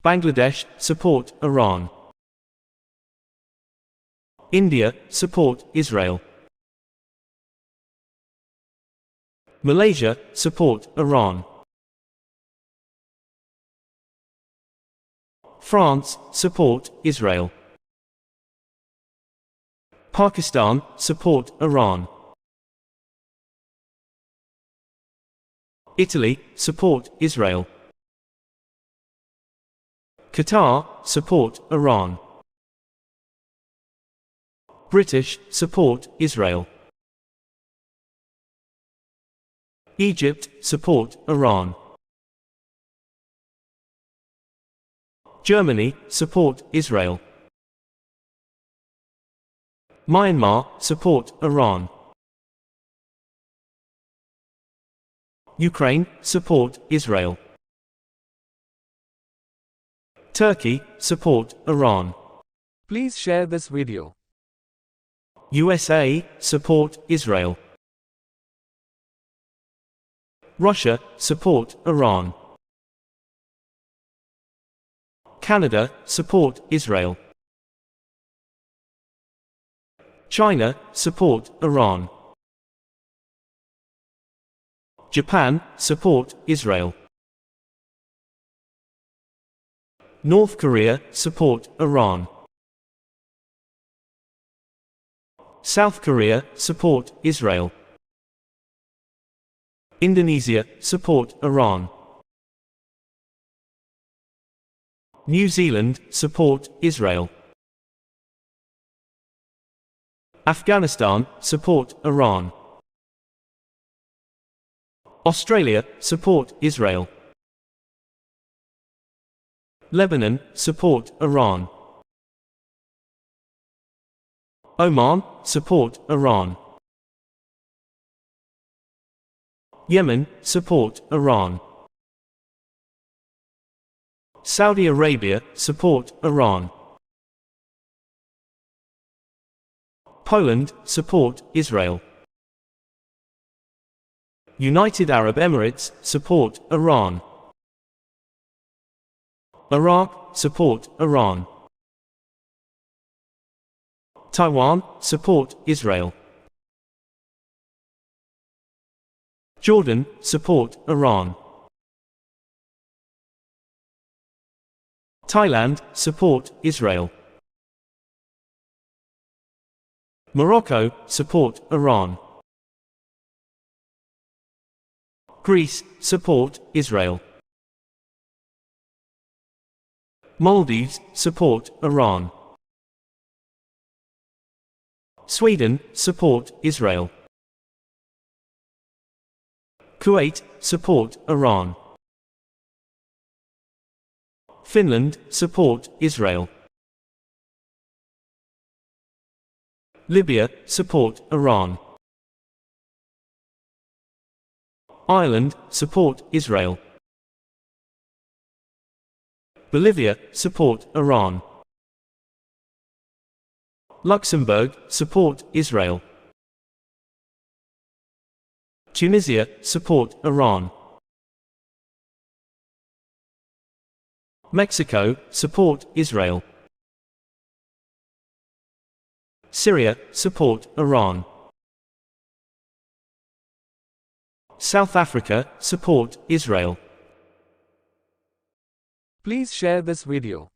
Bangladesh, support Iran. India, support Israel. Malaysia, support Iran. France, support Israel. Pakistan, support Iran. Italy, support Israel. Qatar, support Iran. British, support Israel. Egypt, support Iran. Germany, support Israel. Myanmar, support Iran. Ukraine, support Israel. Turkey, support Iran. Please share this video. USA, support Israel. Russia, support Iran. Canada, support Israel. China, support Iran. Japan, support Israel. North Korea, support Iran. South Korea, support Israel. Indonesia, support Iran. New Zealand, support Israel. Afghanistan, support Iran. Australia, support Israel. Lebanon, support Iran. Oman, support Iran. Yemen, support Iran. Saudi Arabia, support Iran. Poland, support Israel. United Arab Emirates, support Iran. Iraq, support Iran. Taiwan, support Israel. Jordan, support Iran. Thailand, support Israel. Morocco, support Iran. Greece, support Israel. Maldives, support Iran. Sweden, support Israel. Kuwait, support Iran. Finland, support Israel. Libya, support Iran. Ireland, support Israel. Bolivia, support Iran. Luxembourg, support Israel. Tunisia, support Iran. Mexico, support Israel. Syria, support Iran. South Africa, support Israel. Please share this video.